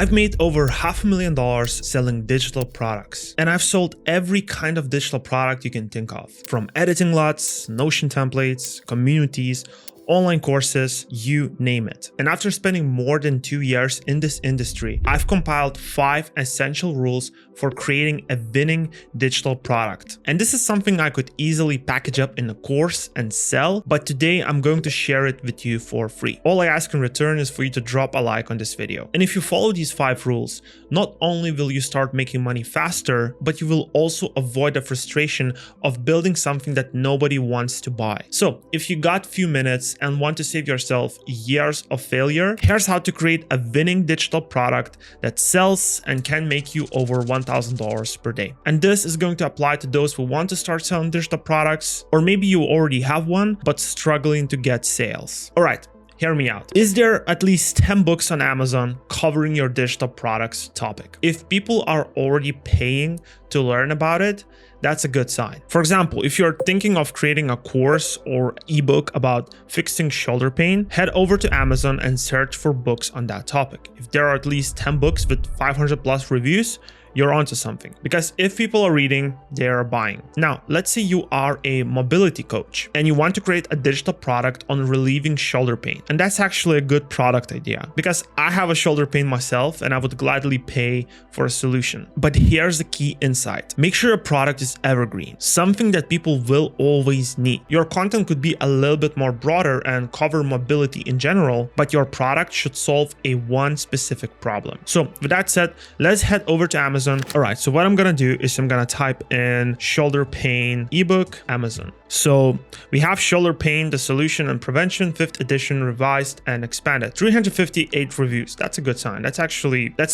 I've made over $500,000 selling digital products, and I've sold every kind of digital product you can think of, from editing lots, Notion templates, communities, online courses, you name it. And after spending more than 2 years in this industry, I've compiled 5 essential rules for creating a winning digital product. And this is something I could easily package up in a course and sell, but today I'm going to share it with you for free. All I ask in return is for you to drop a like on this video. And if you follow these 5 rules, not only will you start making money faster, but you will also avoid the frustration of building something that nobody wants to buy. So if you got a few minutes and want to save yourself years of failure, here's how to create a winning digital product that sells and can make you over $1,000 per day. And this is going to apply to those who want to start selling digital products, or maybe you already have one but struggling to get sales. All right, hear me out. Is there at least 10 books on Amazon covering your digital products topic? If people are already paying to learn about it, that's a good sign. For example, if you're thinking of creating a course or ebook about fixing shoulder pain, head over to Amazon and search for books on that topic. If there are at least 10 books with 500 plus reviews, you're onto something, because if people are reading, they are buying. Now, let's say you are a mobility coach and you want to create a digital product on relieving shoulder pain. And that's actually a good product idea, because I have a shoulder pain myself and I would gladly pay for a solution. But here's the key insight. Make sure your product is evergreen, something that people will always need. Your content could be a little bit more broader and cover mobility in general, but your product should solve one specific problem. So with that said, let's head over to Amazon. All right, so what I'm gonna do is I'm gonna type in shoulder pain ebook Amazon. So we have shoulder pain, the solution and prevention, 5th edition, revised and expanded. 358 reviews. That's a good sign. That's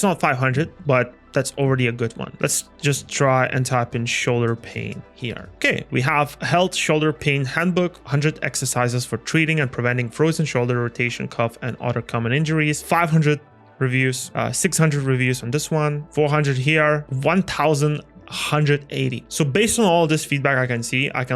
not 500, but that's already a good one. Let's just try and type in shoulder pain here. Okay, we have health shoulder pain handbook, 100 exercises for treating and preventing frozen shoulder, rotation cuff, and other common injuries. 500 reviews, 600 reviews on this one, 400 here, 1,180. So based on all this feedback I can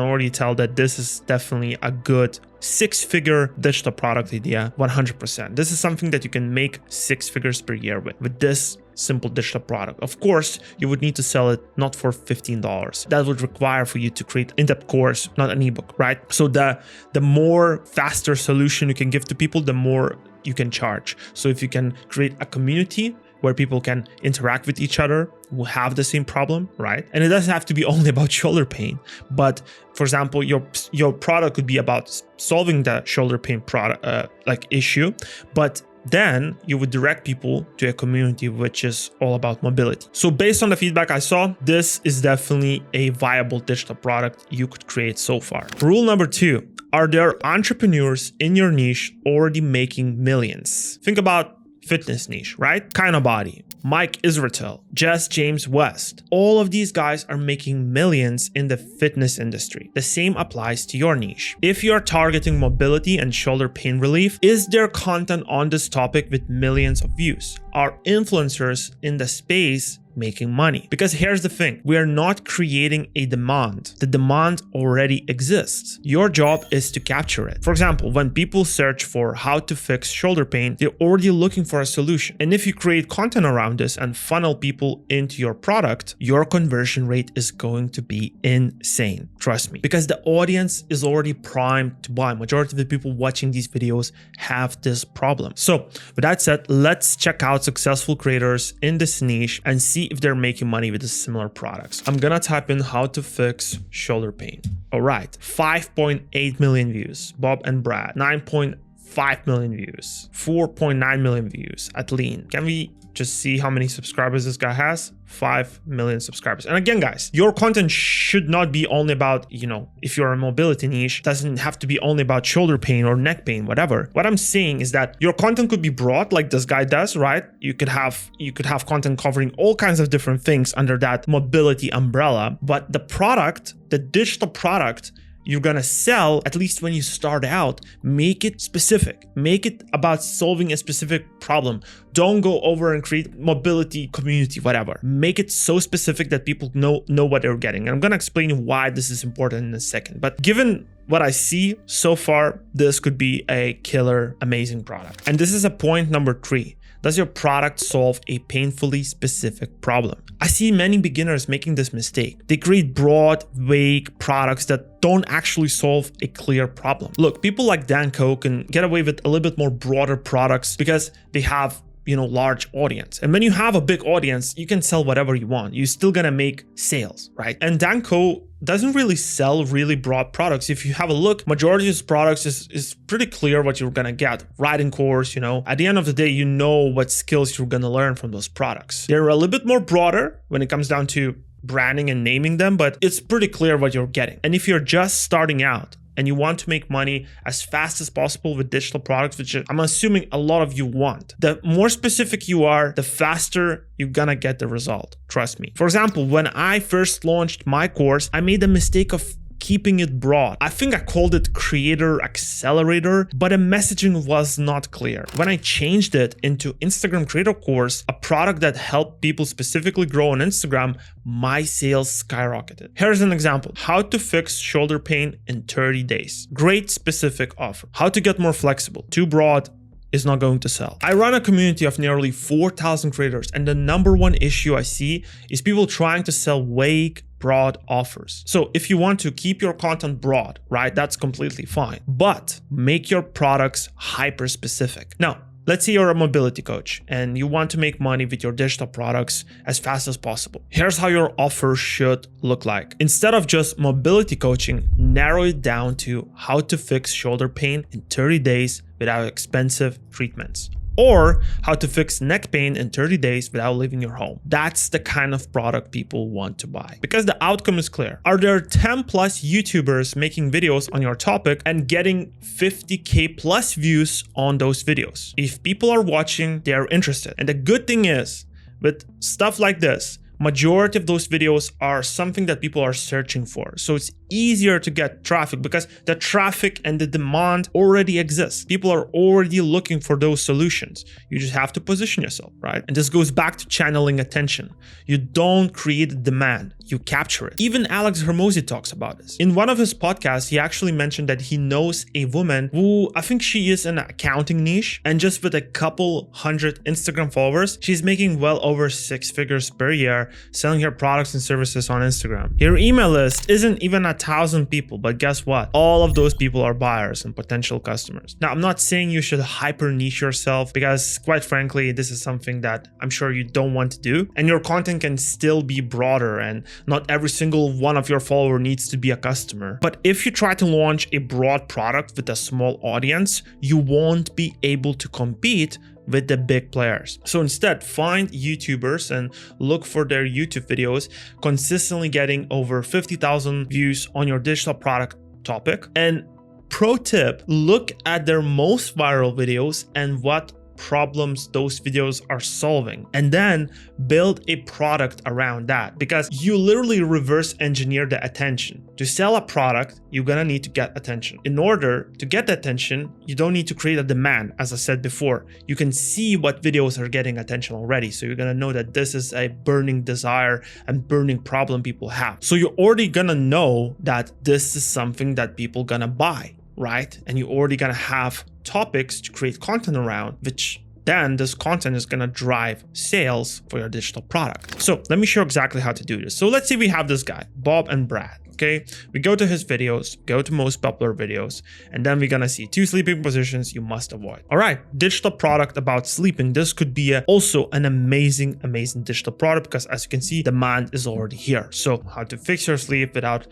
already tell that this is definitely a good 6-figure digital product idea, 100%. This is something that you can make 6 figures per year with this simple digital product. Of course, you would need to sell it not for $15. That would require for you to create in-depth course, not an ebook, right? So the more faster solution you can give to people, the more you can charge. So if you can create a community where people can interact with each other who have the same problem, right? And it doesn't have to be only about shoulder pain, but for example, your product could be about solving the shoulder pain product issue, but then you would direct people to a community which is all about mobility. So based on the feedback I saw, this is definitely a viable digital product you could create so far. Rule number 2. Are there entrepreneurs in your niche already making millions? Think about fitness niche, right? Kinda Body, Mike Israetel, Jess James West. All of these guys are making millions in the fitness industry. The same applies to your niche. If you're targeting mobility and shoulder pain relief, is there content on this topic with millions of views? Are influencers in the space making money? Because here's the thing, we are not creating a demand. The demand already exists. Your job is to capture it. For example, when people search for how to fix shoulder pain, they're already looking for a solution. And if you create content around this and funnel people into your product, your conversion rate is going to be insane. Trust me, because the audience is already primed to buy. Majority of the people watching these videos have this problem. So with that said, let's check out successful creators in this niche and see if they're making money with similar products. I'm gonna type in how to fix shoulder pain. All right, 5.8 million views. Bob and Brad, 9.5 million views, 4.9 million views at lean. Can we just see how many subscribers this guy has? 5 million subscribers. And again, guys, your content should not be only about, if you're a mobility niche, doesn't have to be only about shoulder pain or neck pain, whatever. What I'm saying is that your content could be broad, like this guy does, right? You could have content covering all kinds of different things under that mobility umbrella, but the product, the digital product you're gonna sell, at least when you start out, make it specific. Make it about solving a specific problem. Don't go over and create mobility community, whatever. Make it so specific that people know what they're getting. And I'm gonna explain why this is important in a second. But given what I see so far, this could be a killer, amazing product. And this is a point number 3. Does your product solve a painfully specific problem? I see many beginners making this mistake. They create broad, vague products that don't actually solve a clear problem. Look, people like Dan Koch can get away with a little bit more broader products because they have large audience. And when you have a big audience, you can sell whatever you want. You're still gonna make sales, right? And Dan Koch doesn't really sell really broad products. If you have a look, majority of his products is pretty clear what you're gonna get. Writing course, at the end of the day, you know what skills you're gonna learn from those products. They're a little bit more broader when it comes down to branding and naming them, but it's pretty clear what you're getting. And if you're just starting out and you want to make money as fast as possible with digital products, which I'm assuming a lot of you want, the more specific you are, the faster you're gonna get the result. Trust me. For example, when I first launched my course, I made the mistake of keeping it broad. I think I called it Creator Accelerator, but the messaging was not clear. When I changed it into Instagram Creator Course, a product that helped people specifically grow on Instagram, my sales skyrocketed. Here's an example. How to fix shoulder pain in 30 days. Great specific offer. How to get more flexible. Too broad is not going to sell. I run a community of nearly 4,000 creators, and the number one issue I see is people trying to sell vague, broad offers. So if you want to keep your content broad, right, that's completely fine, but make your products hyper specific. Now, let's say you're a mobility coach and you want to make money with your digital products as fast as possible. Here's how your offer should look like. Instead of just mobility coaching, narrow it down to how to fix shoulder pain in 30 days without expensive treatments, or how to fix neck pain in 30 days without leaving your home. That's the kind of product people want to buy because the outcome is clear. Are there 10 plus YouTubers making videos on your topic and getting 50K plus views on those videos? If people are watching, they are interested. And the good thing is, with stuff like this, majority of those videos are something that people are searching for. So it's easier to get traffic because the traffic and the demand already exists. People are already looking for those solutions. You just have to position yourself, right? And this goes back to channeling attention. You don't create demand, you capture it. Even Alex Hormozi talks about this. In one of his podcasts, he actually mentioned that he knows a woman who, I think she is in an accounting niche, and just with a couple hundred Instagram followers, she's making well over 6 figures per year selling her products and services on Instagram. Her email list isn't even 1,000 people, but guess what? All of those people are buyers and potential customers. Now, I'm not saying you should hyper niche yourself because quite frankly, this is something that I'm sure you don't want to do. And your content can still be broader and not every single one of your followers needs to be a customer. But if you try to launch a broad product with a small audience, you won't be able to compete with the big players. So instead, find YouTubers and look for their YouTube videos consistently getting over 50,000 views on your digital product topic. And pro tip, look at their most viral videos and what problems those videos are solving, and then build a product around that, because you literally reverse engineer the attention. To sell a product, you're gonna need to get attention. In order to get the attention, you don't need to create a demand. As I said before, you can see what videos are getting attention already, so you're gonna know that this is a burning desire and burning problem people have. So you're already gonna know that this is something that people gonna buy, right? And you're already gonna have topics to create content around, which then this content is gonna drive sales for your digital product. So let me show exactly how to do this. So let's say we have this guy, Bob and Brad. Okay, we go to his videos, go to most popular videos, and then we're gonna see 2 sleeping positions you must avoid. All right, digital product about sleeping. This could be also an amazing digital product because, as you can see, demand is already here. So how to fix your sleep without,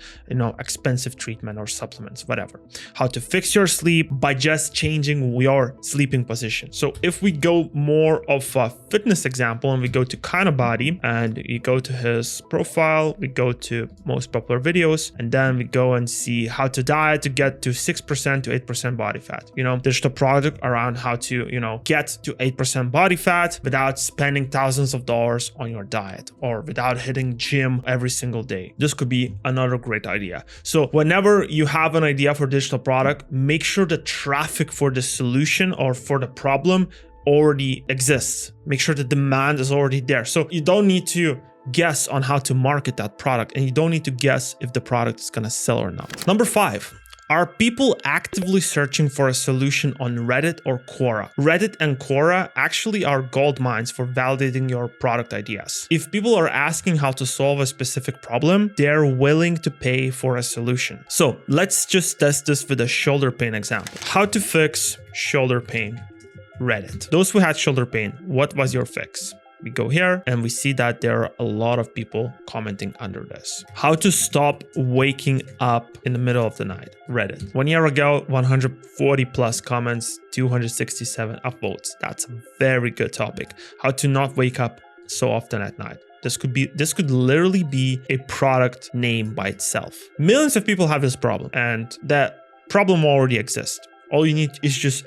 expensive treatment or supplements, whatever. How to fix your sleep by just changing your sleeping position. So if we go more of a fitness example and we go to Kinda-Body and you go to his profile, we go to most popular videos, and then we go and see how to diet to get to 6% to 8% body fat. Digital product around how to, get to 8% body fat without spending thousands of dollars on your diet or without hitting gym every single day. This could be another great idea. So whenever you have an idea for digital product, make sure the traffic for the solution or for the problem already exists. Make sure the demand is already there. So you don't need to guess on how to market that product, and you don't need to guess if the product is gonna sell or not. Number 5, Are people actively searching for a solution on Reddit or Quora? Reddit and Quora actually are gold mines for validating your product ideas. If people are asking how to solve a specific problem, they're willing to pay for a solution. So let's just test this with a shoulder pain example. How to fix shoulder pain, Reddit. Those who had shoulder pain, what was your fix? We go here and we see that there are a lot of people commenting under this. How to stop waking up in the middle of the night, Reddit. 1 year ago, 140 plus comments, 267 upvotes. That's a very good topic. How to not wake up so often at night. This could literally be a product name by itself. Millions of people have this problem, and that problem already exists. All you need is just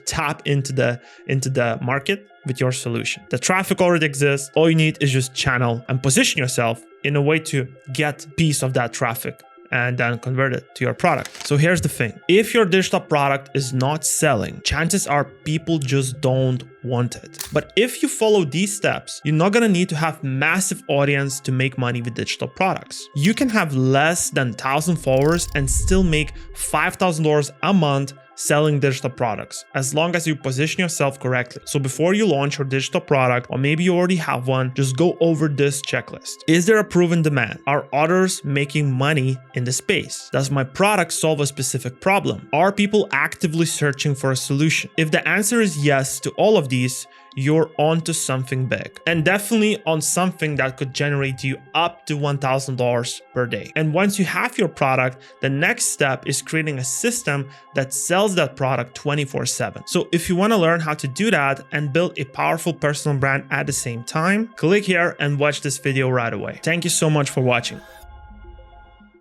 tap into the market with your solution. The traffic already exists. All you need is just channel and position yourself in a way to get piece of that traffic and then convert it to your product. So here's the thing. If your digital product is not selling, chances are people just don't want it. But if you follow these steps, you're not gonna need to have massive audience to make money with digital products. You can have less than 1,000 followers and still make $5,000 a month selling digital products, as long as you position yourself correctly. So before you launch your digital product, or maybe you already have one, just go over this checklist. Is there a proven demand? Are others making money in the space? Does my product solve a specific problem? Are people actively searching for a solution? If the answer is yes to all of these, you're onto something big, and definitely on something that could generate you up to $1,000 per day. And once you have your product, the next step is creating a system that sells that product 24/7. So if you want to learn how to do that and build a powerful personal brand at the same time, click here and watch this video right away. Thank you so much for watching.